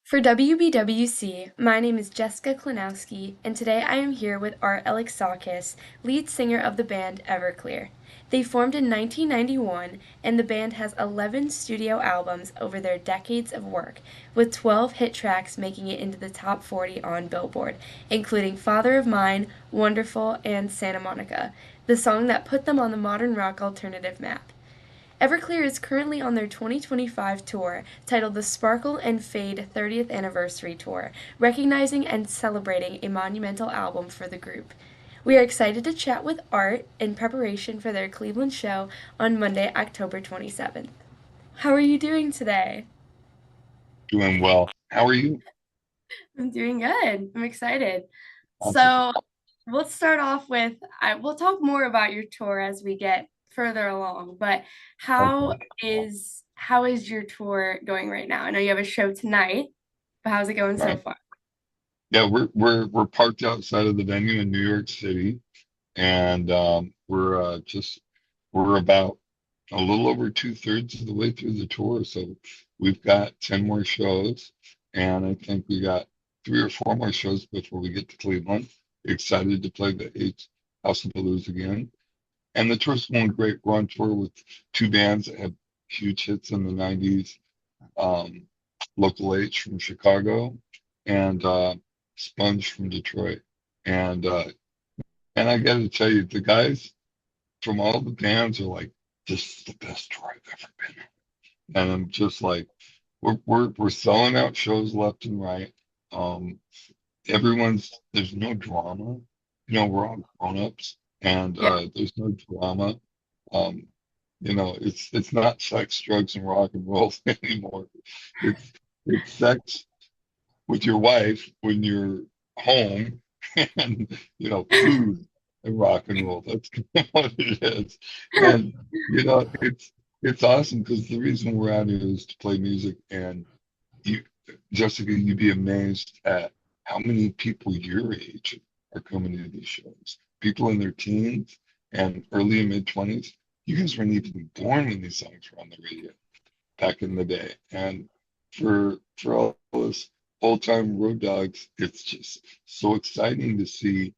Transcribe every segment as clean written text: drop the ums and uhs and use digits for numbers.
For WBWC, my name is Jessica Klinowski, and today I am here with Art Alexakis, lead singer of the band Everclear. They formed in 1991, and the band has 11 studio albums over their decades of work, with 12 hit tracks making it into the top 40 on Billboard, including Father of Mine, Wonderful, and Santa Monica, the song that put them on the modern rock alternative map. Everclear is currently on their 2025 tour, titled the Sparkle and Fade 30th Anniversary Tour, recognizing and celebrating a monumental album for the group. We are excited to chat with Art in preparation for their Cleveland show on Monday, October 27th. How are you doing today? Doing well. How are you? I'm doing good. I'm excited. Awesome. So, let's start off with we'll talk more about your tour as we get further along, but how Okay. is your tour going right now? I know you have a show tonight, but how's it going so Right. far? Yeah, we're parked outside of the venue in New York City, and we're about a little over two-thirds of the way through the tour. So we've got 10 more shows, and I think we got three or four more shows before we get to Cleveland. Excited to play the Eighth House of Blues again. And the tour's going great. We're on tour with two bands that had huge hits in the 90s. Um, Local H from Chicago and Sponge from Detroit. And uh, and I got to tell you, the guys from all the bands are like, this is the best tour I've ever been in. And I'm just like, we're selling out shows left and right. Um, there's no drama. We're all grown-ups, and Yeah. there's no drama. Um, it's not sex, drugs, and rock and roll anymore. It's it's sex with your wife when you're home, and food and rock and roll. That's kind of what it is. And it's awesome because the reason we're out here is to play music. And you, Jessica, you'd be amazed at how many people your age are coming to these shows. People in their teens and early and mid 20s. You guys weren't even born when these songs were on the radio back in the day. And for all us old time road dogs, it's just so exciting to see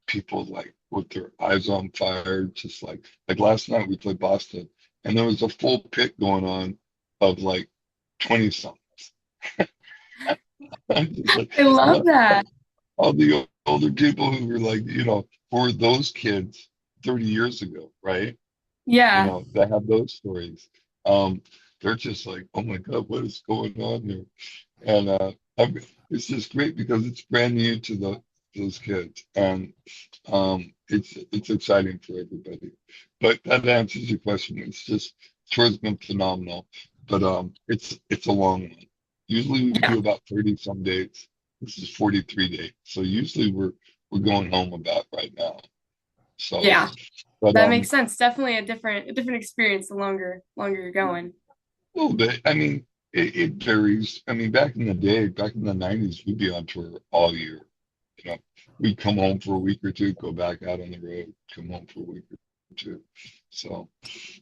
people like with their eyes on fire, just like last night we played Boston, and there was a full pit going on of like 20 songs. I'm just like, I love that. all the older people who were like, for those kids 30 years ago, right? Yeah. That have those stories. Um, they're just like, oh my God, what is going on there? And it's just great because it's brand new to those kids, and it's exciting for everybody. But that answers your question. It's just tour's been phenomenal, but it's a long one. Usually we Yeah. do about 30 some dates. This is 43 dates, so usually we're going home about right now. So, Yeah. but That makes sense. Definitely a different experience the longer you're going. a little bit. I mean, it varies. I mean, back in the day, back in the 90s, we'd be on tour all year. You know, we'd come home for a week or two, go back out on the road, come home for a week or two. So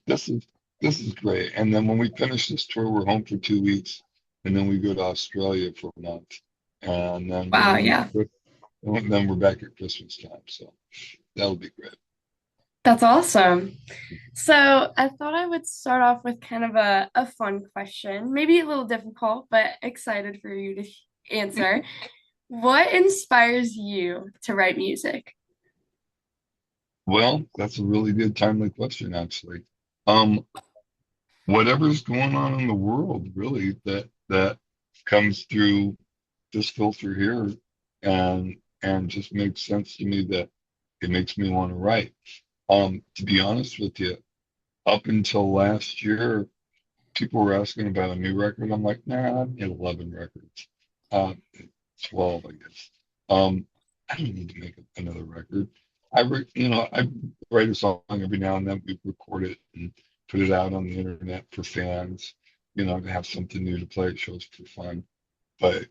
this is this is great. And then when we finish this tour, we're home for 2 weeks, and then we go to Australia for a month, and then we're Wow, home yeah. and then we're back at Christmas time. So that'll be great. That's awesome. So I thought I would start off with kind of a fun question, maybe a little difficult, but excited for you to answer. What inspires you to write music? Well, that's a really good timely question, actually. Um, Whatever's going on in the world, really, that comes through this filter here, and just makes sense to me, that it makes me want to write. To be honest with you, up until last year, people were asking about a new record. I'm like, nah, I've made 11 records. 12, I guess. Um, I don't need to make another record. I write a song every now and then. We record it and put it out on the internet for fans, to have something new to play at shows for fun. But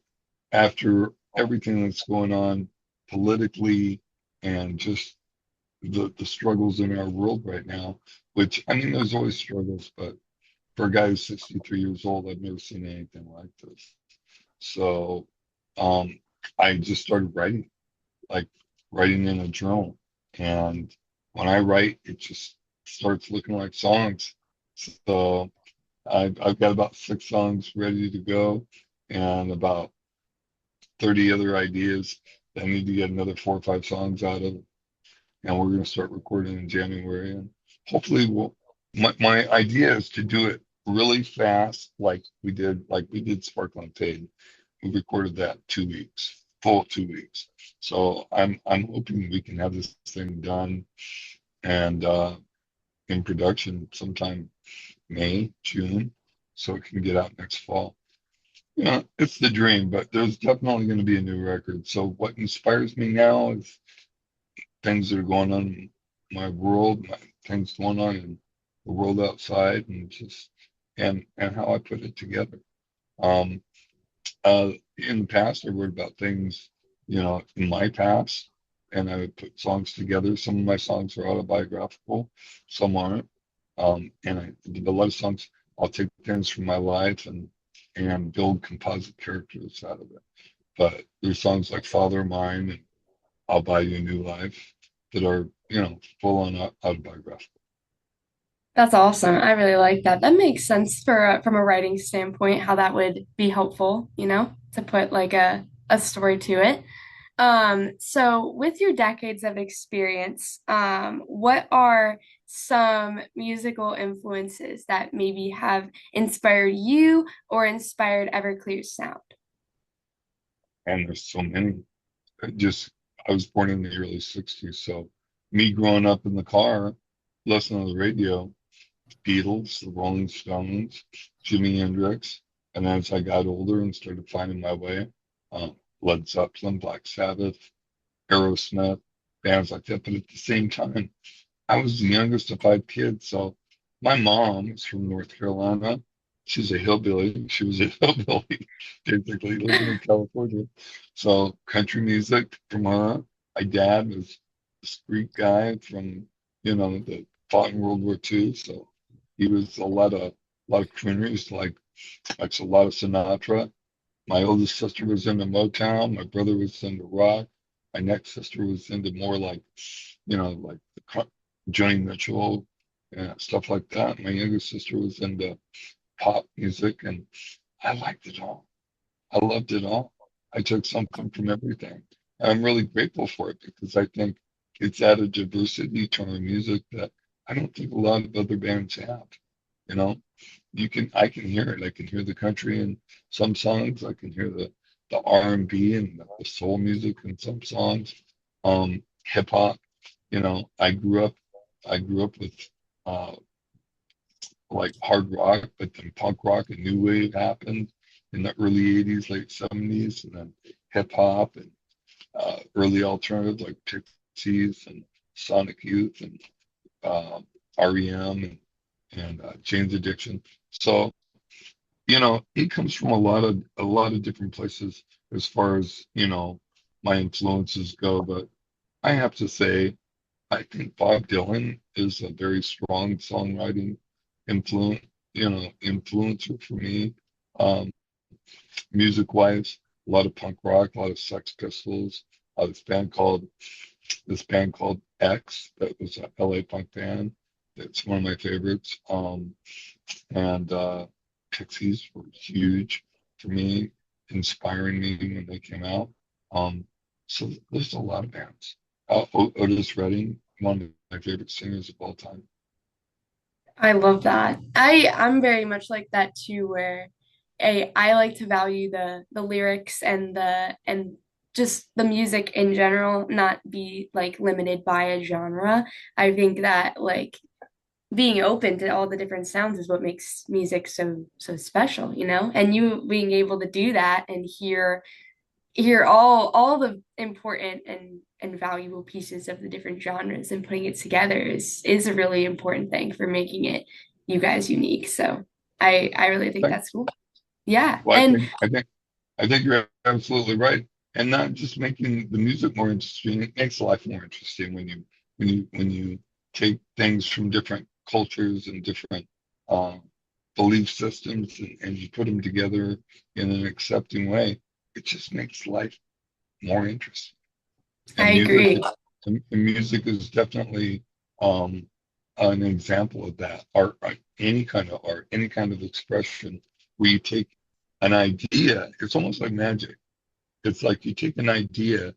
after everything that's going on politically, and just the struggles in our world right now, which, I mean, there's always struggles, but for a guy who's 63 years old, I've never seen anything like this. So um, I just started writing, like writing in a journal. And when I write, it just starts looking like songs. So I've got about 6 songs ready to go and about 30 other ideas that I need to get another 4 or 5 songs out of. And we're going to start recording in January. And hopefully my idea is to do it really fast, like we did Sparkling Fade. We recorded that 2 weeks, full 2 weeks. So I'm hoping we can have this thing done and in production sometime May, June, so it can get out next fall. It's the dream, but there's definitely going to be a new record. So what inspires me now is things that are going on in my world, things going on in the world outside, and just and how I put it together. Um, in the past, I wrote about things, in my past, and I would put songs together. Some of my songs are autobiographical, some aren't. And a lot of songs, I'll take things from my life and build composite characters out of it. But there's songs like Father of Mine and I'll Buy You a New Life that are, full on autobiographical. That's awesome. I really like that. That makes sense from a writing standpoint, how that would be helpful, to put like a story to it. So with your decades of experience, what are some musical influences that maybe have inspired you or inspired Everclear's sound? And there's so many. Just I was born in the early 60s, so me growing up in the car, listening to the radio, Beatles, the Rolling Stones, Jimi Hendrix, and as I got older and started finding my way, Led Zeppelin, Black Sabbath, Aerosmith, bands like that. But at the same time, I was the youngest of 5 kids, so my mom is from North Carolina. She's a hillbilly. She was a hillbilly, basically living in California. So country music from her. My dad was a street guy from, that fought in World War II. So he was a lot of crooners, like a lot of Sinatra. My oldest sister was into Motown. My brother was into rock. My next sister was into more like Joni Mitchell and stuff like that. My younger sister was into pop music, and I liked it all. I loved it all. I took something from everything. And I'm really grateful for it because I think it's added diversity to our music that I don't think a lot of other bands have. You know, I can hear it. I can hear the country in some songs. I can hear the R&B and the soul music in some songs. Hip hop. I grew up with uh, like hard rock, but then punk rock and new wave happened in the early 80s, late 70s, and then hip hop and early alternative like Pixies and Sonic Youth and uh, REM and Jane's Addiction. So, it comes from a lot of different places as far as, my influences go. But I have to say, I think Bob Dylan is a very strong songwriting influence, influencer for me. Um, music wise, a lot of punk rock, a lot of Sex Pistols, this band called X, that was a LA punk band. That's one of my favorites. And Pixies were huge for me, inspiring me when they came out. Um, so there's a lot of bands. Otis Redding, one of my favorite singers of all time. I love that. I'm very much like that too, where I like to value the lyrics and the just the music in general, not be like limited by a genre. I think that like being open to all the different sounds is what makes music so special, And you being able to do that and hear all the important and valuable pieces of the different genres and putting it together is a really important thing for making it you guys unique. So I really think Thank- that's cool. Yeah. Well, I And think I think I think you're absolutely right. And not just making the music more interesting, it makes life more interesting when you take things from different cultures and different uh, belief systems and you put them together in an accepting way. it just makes life more interesting. I And music, agree. and music is definitely um, an example of that. Art, any kind of art, any kind of expression, where you take an idea. It's almost like magic. It's like you take an idea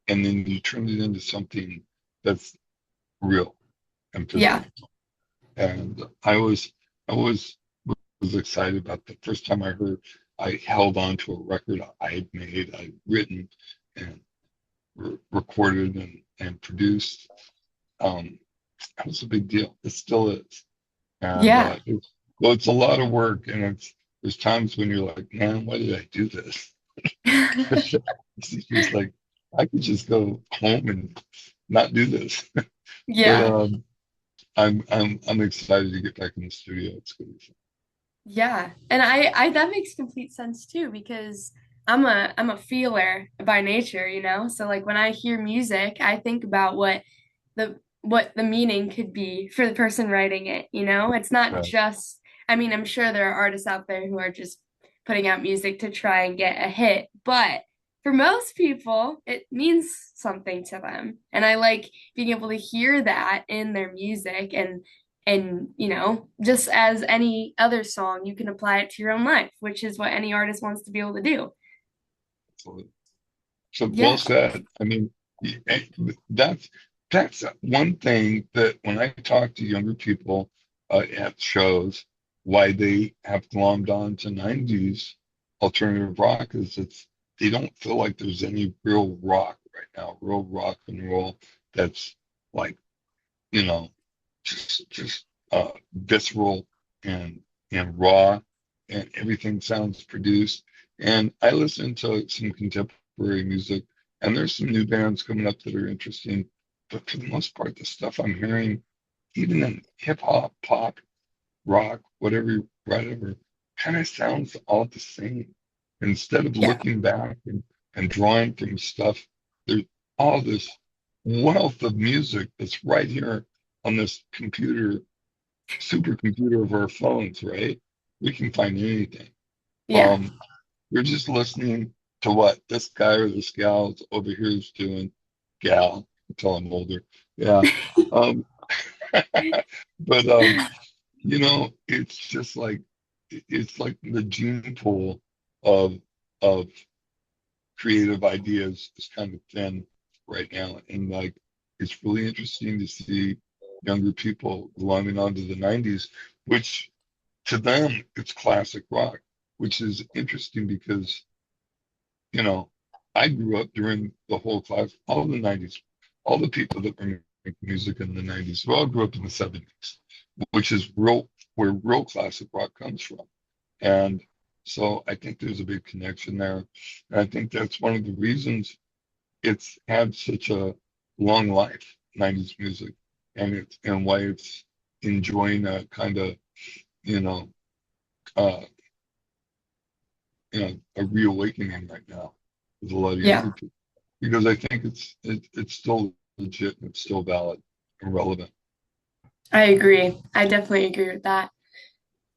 and then you turn it into something that's real and Yeah. physical. And I was excited about the first time I held on to a record I had made, I'd written and recorded and produced. That was a big deal. It still is. And Yeah. it's a lot of work, and there's times when you're like, man, why did I do this? It's just like I could just go home and not do this. But Yeah. I'm excited to get back in the studio. It's good. Yeah. And I that makes complete sense too because I'm a feeler by nature, you know? So like when I hear music, I think about what the meaning could be for the person writing it, you know? It's not Right. just I mean, I'm sure there are artists out there who are just putting out music to try and get a hit, but for most people, it means something to them. And I like being able to hear that in their music and just as any other song you can apply it to your own life, which is what any artist wants to be able to do. So, so well Yeah. said. I mean, that's one thing that when I talk to younger people at shows, why they have glommed on to '90s alternative rock is they don't feel like there's any real rock right now, real rock and roll that's like you know just visceral and raw, and everything sounds produced. And I listen to some contemporary music, and there's some new bands coming up that are interesting. But for the most part, the stuff I'm hearing, even in hip hop, pop, rock, whatever, kind of sounds all the same. Instead of Yeah. looking back and drawing from stuff, there's all this wealth of music that's right here on this supercomputer of our phones, right? We can find anything. Yeah. Um, you're just listening to what this guy or this gal over here is doing. Gal, until I'm older. Yeah. Um, but it's just like it's like the gene pool of of creative ideas is kind of thin right now, and like it's really interesting to see younger people belonging onto the '90s, which to them it's classic rock, which is interesting because you know I grew up during the whole class, all the '90s, all the people that were making music in the '90s, we all grew up in the '70s, which is where real classic rock comes from. And so I think there's a big connection there. And I think that's one of the reasons it's had such a long life, '90s music, and why it's enjoying a kind of, you know, uh, a reawakening right now with a lot of Yeah. younger people. Because I think it's still legit and it's still valid and relevant. I agree. I definitely agree with that.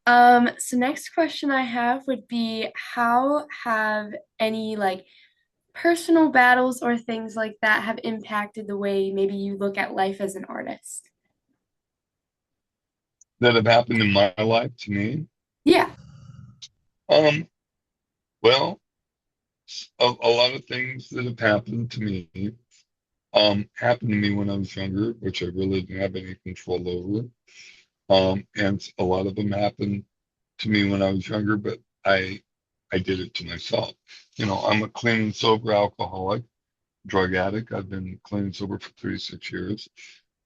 So next question I have would be how have any like personal battles or things like that have impacted the way maybe you look at life as an artist? That have happened in my life to me. Yeah. Um, well, a lot of things that have happened to me happened to me when I was younger, which I really didn't have any control over. And a lot of them happened to me when I was younger, but I did it to myself. I'm a clean and sober alcoholic, drug addict. I've been clean and sober for 36 years.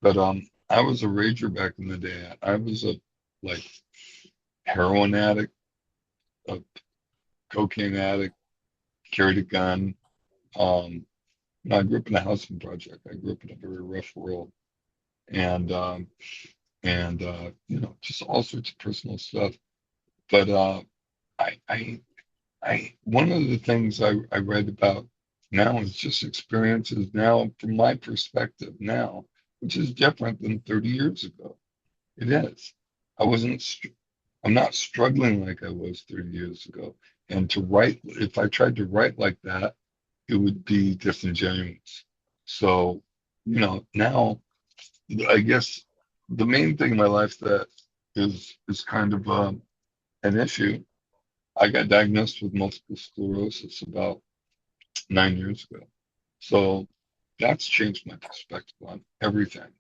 But I was a rager back in the day. I was a like heroin addict, a cocaine addict, carried a gun. Um, I grew up in a housing project. I grew up in a very rough world, and just all sorts of personal stuff. But I, I, one of the things I read about now is just experiences now from my perspective now, which is different than 30 years ago. It is. I wasn't, I'm not struggling like I was 30 years ago. And to write, if I tried to write like that, it would be disingenuous. So, now I guess the main thing in my life that is kind of an issue. I got diagnosed with multiple sclerosis about 9 years ago. So that's changed my perspective on everything,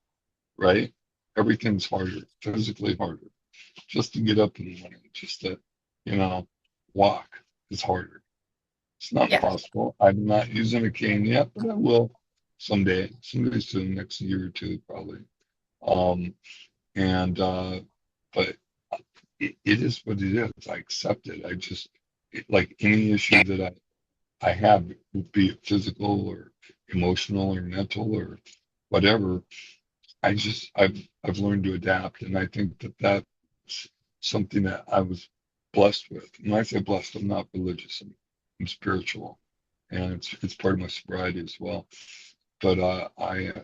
right? Everything's harder, physically harder. Just to get up in the morning, just to, you know, walk is harder. It's not Yeah. impossible. I'm not using a cane yet, but I will someday soon, next year or two, probably. Um, and but it is what it is. I accept it. Like any issue that I have, be it physical or emotional or mental or whatever, I've learned to adapt, and I think that that's something that I was blessed with. When I say blessed, I'm not religious. I'm spiritual, and it's part of my sobriety as well. But I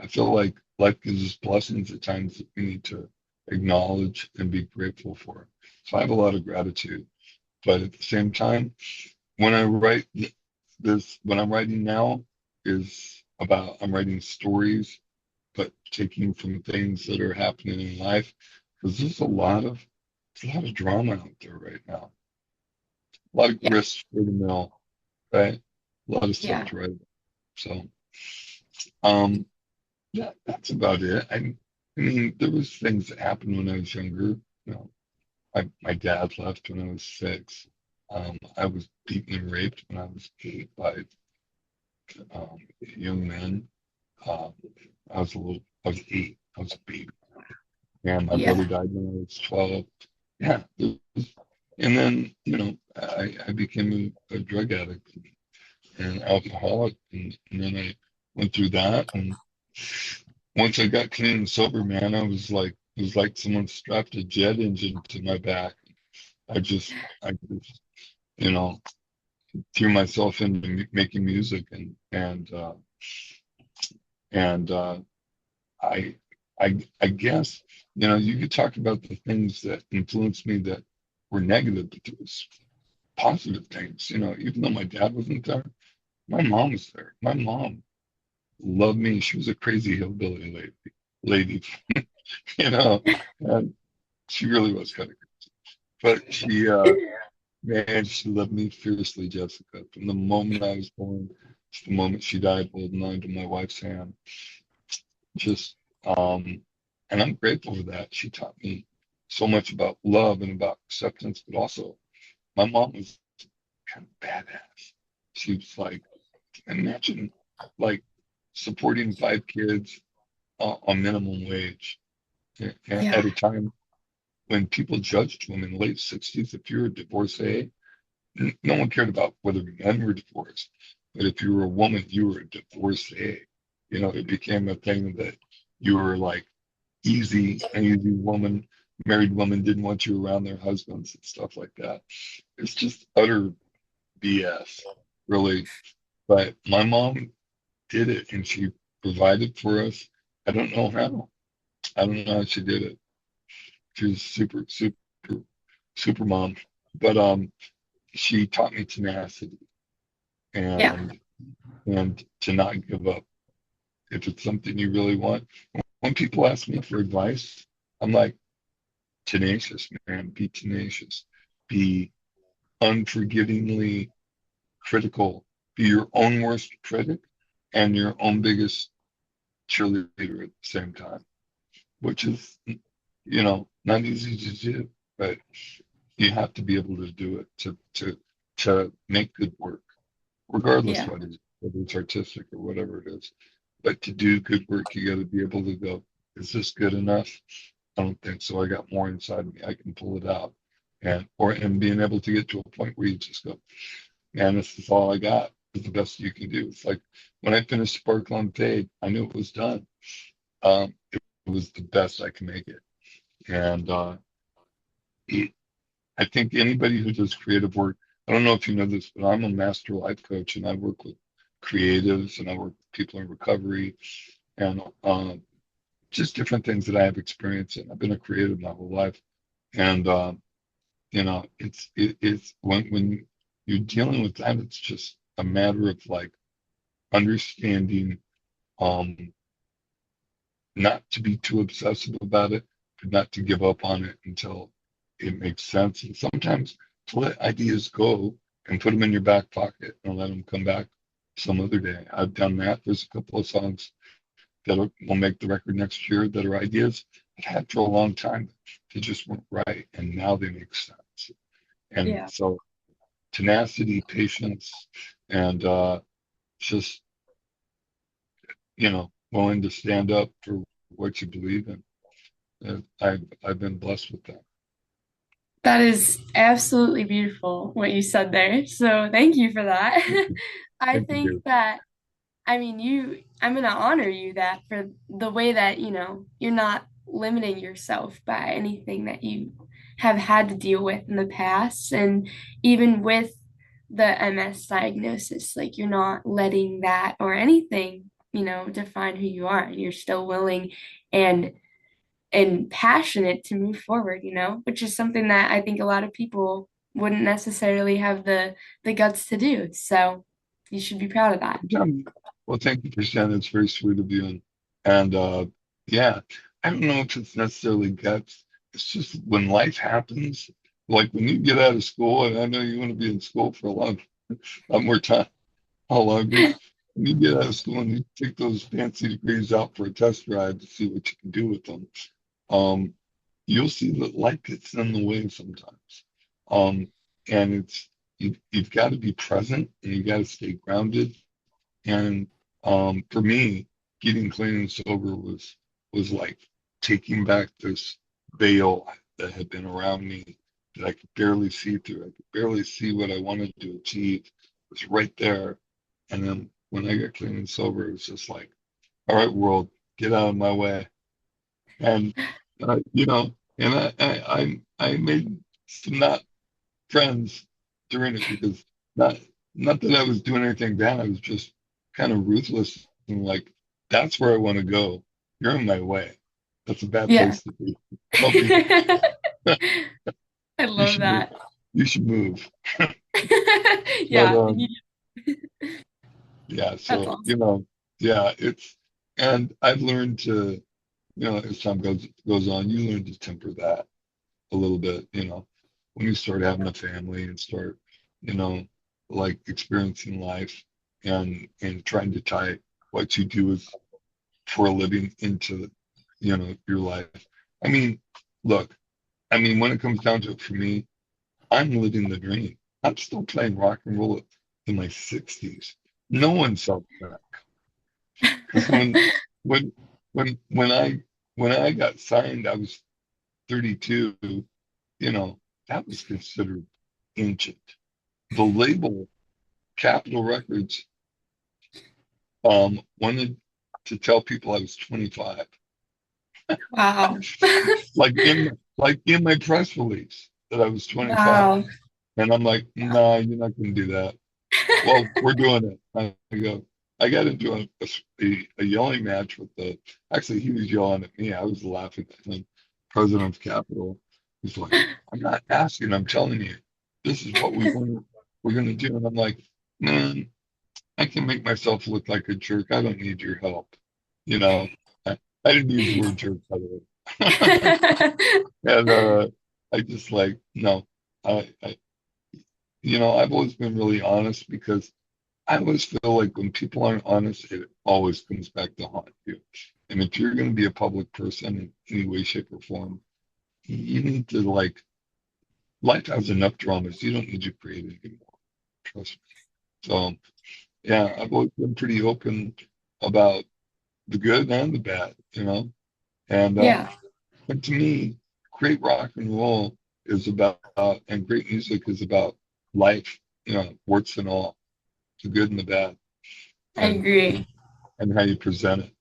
feel like life gives us blessings at times that we need to acknowledge and be grateful for. So I have a lot of gratitude. But at the same time, when I write what I'm writing now is about I'm writing stories, but taking from things that are happening in life, because there's a lot of drama out there right now. A lot of Yeah. grist for the mill, right? A lot of stuff Yeah. to write about. So, um, yeah, that's about it. I mean, there was things that happened when I was younger. You know, my dad left when I was 6. I was beaten and raped when I was 8 by young men. Um, I was 8. I was a baby. And my Yeah. brother died when I was 12. Yeah. And then, I became a drug addict and alcoholic. And then I went through that. And once I got clean and sober, man, it was like someone strapped a jet engine to my back. I just, you know, threw myself into making music and I, I guess, you could talk about the things that influenced me that were negative, but there was positive things. Even though my dad wasn't there, my mom was there. My mom loved me. She was a crazy hillbilly lady, you know, and she really was kind of, but man, she loved me fiercely, Jessica. From the moment I was born to the moment she died, holding on to my wife's hand. Just and I'm grateful for that. She taught me so much about love and about acceptance, but also my mom was kind of badass. She was like, imagine like supporting 5 kids on minimum wage Yeah. at a time when people judged women in the late 60s. If you're a divorcee, no one cared about whether men were divorced, but if you were a woman, you were a divorcee. It became a thing that you were like an easy woman, married woman didn't want you around their husbands and stuff like that. It's just utter BS, really. But my mom did it and she provided for us. I don't know how. I don't know how she did it. She was super, super, super mom. But she taught me tenacity Yeah. and to not give up. If it's something you really want. When people ask me for advice, I'm like, tenacious, man. Be tenacious. Be unforgivingly critical. Be your own worst critic and your own biggest cheerleader at the same time, which is, not easy to do, but you have to be able to do it to make good work, regardless Yeah. what it is, whether it's artistic or whatever it is. But to do good work, you got to be able to go, is this good enough? I don't think so. I got more inside me. I can pull it out. And being able to get to a point where you just go, man, this is all I got. It's the best you can do. It's like when I finished Sparkle on Fade, I knew it was done. It was the best I can make it. And it, I think anybody who does creative work, I don't know if you know this, but I'm a master life coach and I work with creatives and I work with people in recovery and just different things that I have experience in. I've been a creative my whole life. And it's when you're dealing with that, it's just a matter of like understanding, um, not to be too obsessive about it, but not to give up on it until it makes sense. And sometimes to let ideas go and put them in your back pocket and let them come back some other day. I've done that. There's a couple of songs that will make the record next year that are ideas I've had for a long time. They just weren't right, and now they make sense. And Yeah. so tenacity, patience, and just willing to stand up for what you believe in. I've been blessed with that. That is absolutely beautiful what you said there. So thank you for that. I Thank you, think dear. that I'm gonna honor you that for the way that, you're not limiting yourself by anything that you have had to deal with in the past. And even with the MS diagnosis, like you're not letting that or anything, define who you are. And you're still willing and passionate to move forward, which is something that I think a lot of people wouldn't necessarily have the guts to do. So you should be proud of that. John, well, thank you for saying that. It's very sweet of you. And yeah, I don't know if it's necessarily guts. It's just when life happens, like when you get out of school, and I know you want to be in school for a lot more time, how longer. When you get out of school and you take those fancy degrees out for a test drive to see what you can do with them, um, you'll see that life gets in the way sometimes. Um, and you've got to be present and you got to stay grounded. And for me, getting clean and sober was like taking back this veil that had been around me that I could barely see through. I could barely see what I wanted to achieve. It was right there. And then when I got clean and sober, it was just like, all right, world, get out of my way. And and I made some not friends during it because not not that I was doing anything bad. I was just kind of ruthless and like, that's where I want to go. You're in my way. That's a bad Yeah. place to be. Tell people I you love should move. that. You should move. But Yeah, yeah, that's so awesome. yeah, and I've learned to, as time goes on, you learn to temper that a little bit, when you start having a family and start, you know, like experiencing life and trying to tie what you do is for a living into, your life. I mean, look, when it comes down to it for me, I'm living the dream. I'm still playing rock and roll in my 60s. No one saw that because when when I got signed, I was 32. That was considered ancient. The label Capitol Records wanted to tell people I was 25, Wow. like in my press release that I was 25, Wow. and I'm like, nah, you're not going to do that. Well, we're doing it. I go. I got into a yelling match with Actually, he was yelling at me. I was laughing at him. President of Capitol. He's like, I'm not asking. I'm telling you, this is what we're going to do. And I'm like, man, I can make myself look like a jerk. I don't need your help. You know, I didn't use the word jerk, by the way. And I just like, no, I, I've always been really honest because I always feel like when people aren't honest, it always comes back to haunt you. And if you're going to be a public person in any way, shape, or form, you need to like, life has enough dramas. You don't need to create it anymore. Trust me. So, yeah, I've always been pretty open about the good and the bad, And Yeah, but to me, great rock and roll is about, and great music is about life, warts and all, the good and the bad, I and agree. and how you present it.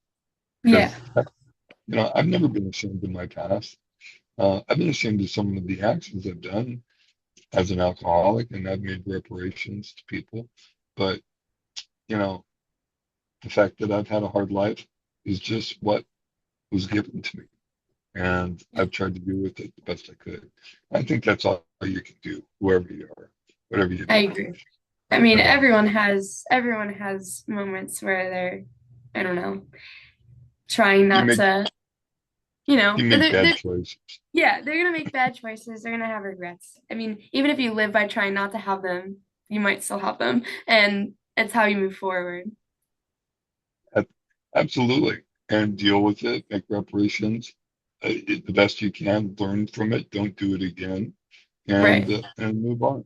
Yeah, Because I've never been ashamed of my past. I've been ashamed of some of the actions I've done as an alcoholic, and I've made reparations to people. But you know, the fact that I've had a hard life is just what was given to me. and I've tried to do with it the best I could. I think that's all you can do, whoever you are, whatever you I do. agree. I mean, But everyone has moments where they're, I don't know, trying you not make to, you make bad choices. yeah, they're gonna make bad choices. They're gonna have regrets. I mean, even if you live by trying not to have them, you might still have them, and it's how you move forward. Ab- Absolutely, and deal with it, make reparations the best you can, learn from it, don't do it again, Right. and move on.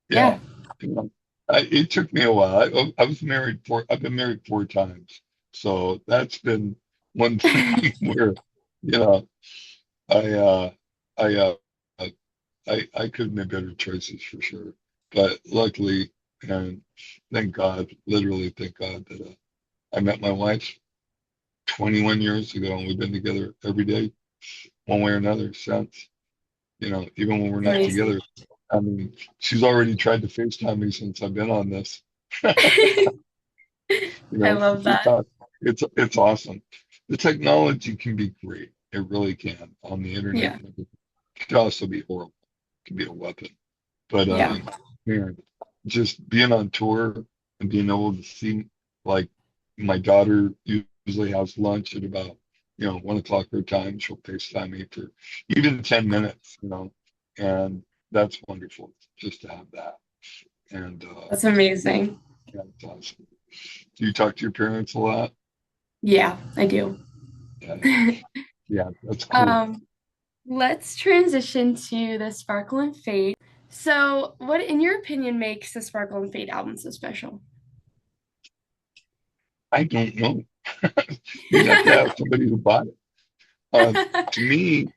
Yeah. Yeah, you know, it took me a while. I was married I've been married 4 times, so that's been one thing where, you know, I I I could have made better choices for sure, but luckily and thank God, literally thank God that I met my wife 21 years ago, and we've been together every day, one way or another since. Even when we're not Amazing. together. I mean, she's already tried to FaceTime me since I've been on this. I love It's that. it's awesome. The technology can be great. It really can on the internet. Yeah. It can also be horrible. It can be a weapon. But Yeah. man, just being on tour and being able to see, like, my daughter usually has lunch at about 1 o'clock her time. She'll FaceTime me for even 10 minutes, and that's wonderful just to have that. And That's amazing. yeah, it's awesome. Do you talk to your parents a lot? Yeah, I do. Yeah, yeah, that's cool. Um, let's transition to the Sparkle and Fade. So, what, in your opinion, makes the Sparkle and Fade album so special? I don't know. You'd have to ask somebody who bought it. Uh, to me,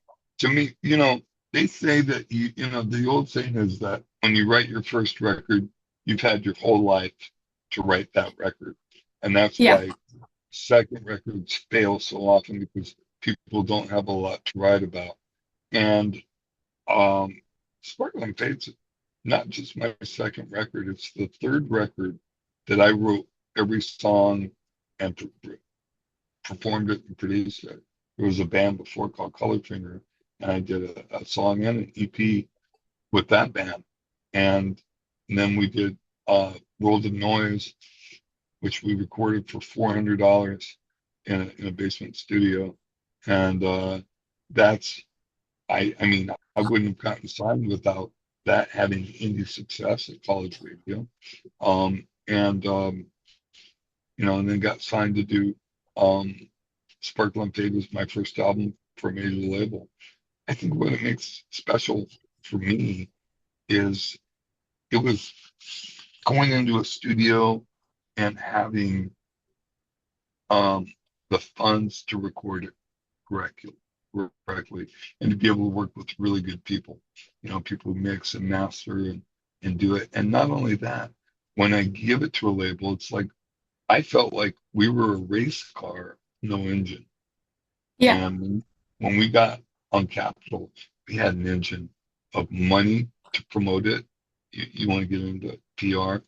they say that the old saying is that when you write your first record, you've had your whole life to write that record, and that's Yeah, why second records fail so often because people don't have a lot to write about. And um, Sparkling Fate's not just my second record; it's the third record that I wrote every song and performed it and produced it. There was a band before called Colorfinger, and I did a song and an EP with that band. And then we did World of Noise, which we recorded for $400 in a basement studio. And that's, I mean, I wouldn't have gotten signed without that having indie success at college radio. And then got signed to do um, Sparkle and Fade was my first album for a major label. I think what it makes special for me is it was going into a studio and having um, the funds to record it correctly, correctly, and to be able to work with really good people, people who mix and master and do it. And not only that, when I give it to a label, it's like I felt like we were a race car, no engine. yeah, And when we got on Capitol, we had an engine of money to promote it. You want to get into PR,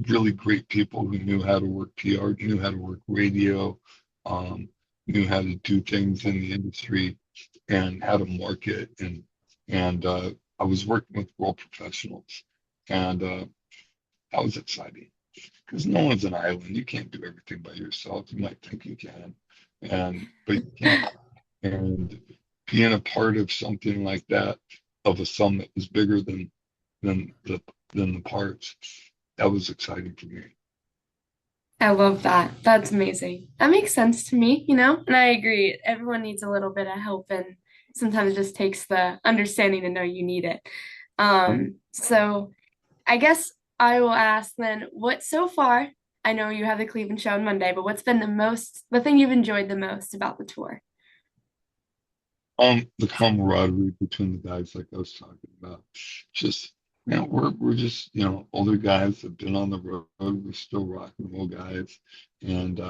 really great people who knew how to work PR, knew how to work radio, um, knew how to do things in the industry and how to market. And I was working with world professionals, and that was exciting because no one's an island. You can't do everything by yourself. You might think you can, but you can't. And being a part of something like that, of a sum that was bigger than the than the parts, that was exciting for me. I love that. That's amazing. That makes sense to me. And I agree. Everyone needs a little bit of help, and sometimes it just takes the understanding to know you need it. So I guess I will ask then, what so far, I know you have the Cleveland show on Monday, but what's been the thing you've enjoyed the most about the tour? The camaraderie between the guys, like I was talking about, just we're just older guys that have been on the road. We're still rock and roll guys, and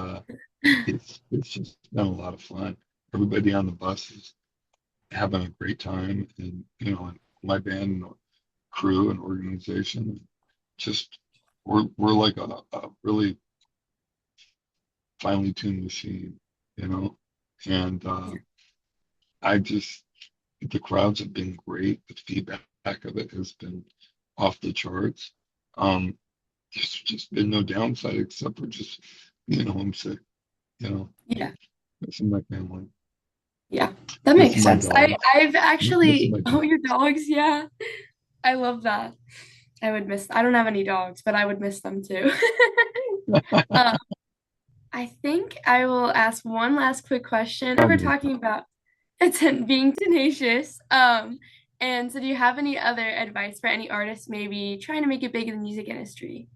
it's just been a lot of fun. Everybody on the bus is having a great time, and my band and crew and organization, just we're like a really finely tuned machine, you know, And I just the crowds have been great. The feedback of it has been off the charts. Um, there's just been no downside except for just being homesick, you know, Yeah. missing my family, Yeah. That makes missing my sense. dogs, I've missing actually, my oh, your dogs. dogs, yeah. I love that. I don't have any dogs, but I would miss them too. Um, I think I will ask one last quick question. We're Funny. talking about being tenacious. And so do you have any other advice for any artists maybe trying to make it big in the music industry?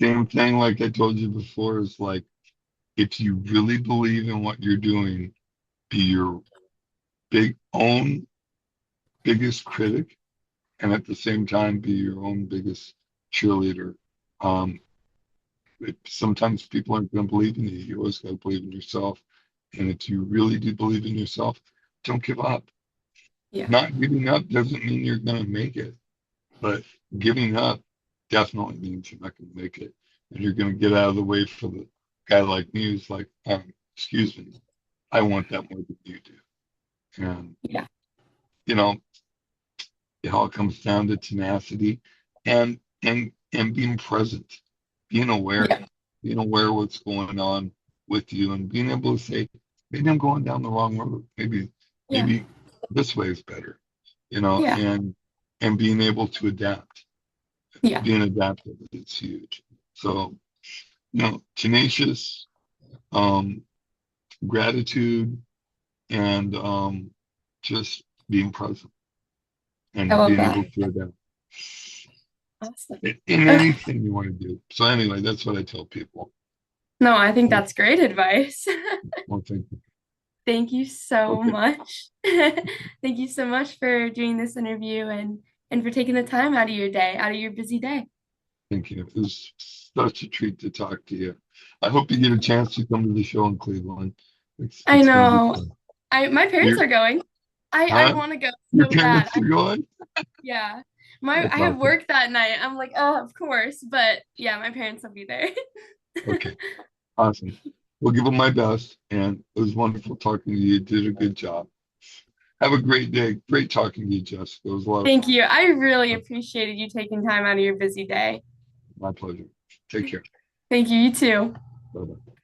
Same thing like I told you before is like if you really believe in what you're doing, be your big own biggest critic and at the same time be your own biggest cheerleader. Um, Sometimes people aren't going to believe in you. You always got to believe in yourself. And if you really do believe in yourself, don't give up. Yeah. Not giving up doesn't mean you're going to make it, but giving up definitely means you're not going to make it. And you're going to get out of the way for the guy like me who's like, excuse me, I want that more than you do. And, Yeah. you know, it all comes down to tenacity and being present, being aware, Yeah. being aware of what's going on with you and being able to say, maybe I'm going down the wrong road. Yeah. Maybe this way is better, you know, Yeah. and being able to adapt. Yeah. Being adaptive is huge. So, tenacious, um, gratitude, and just being present I and love being that. able to adapt. Awesome. In Okay. anything you want to do. So anyway, that's what I tell people. No, I think So, that's great advice. well, thank you. Thank you so Okay, much. Thank you so much for doing this interview and for taking the time out of your day, out of your busy day. thank you. It was such a treat to talk to you. I hope you get a chance to come to the show in Cleveland. I It's going to be know. fun. I my parents Your are going. I huh? want to go Your so bad. parents are going? Yeah. My That's I have awesome. work that night. I'm like, oh, of course. But yeah, my parents will be there. Okay, awesome. We'll give them my best, and it was wonderful talking to you. You did a good job. Have a great day. Great talking to you, Jessica. It was a lot of Thank fun. you. I really appreciated you taking time out of your busy day. My pleasure. Take care. Thank you. You too. Bye bye.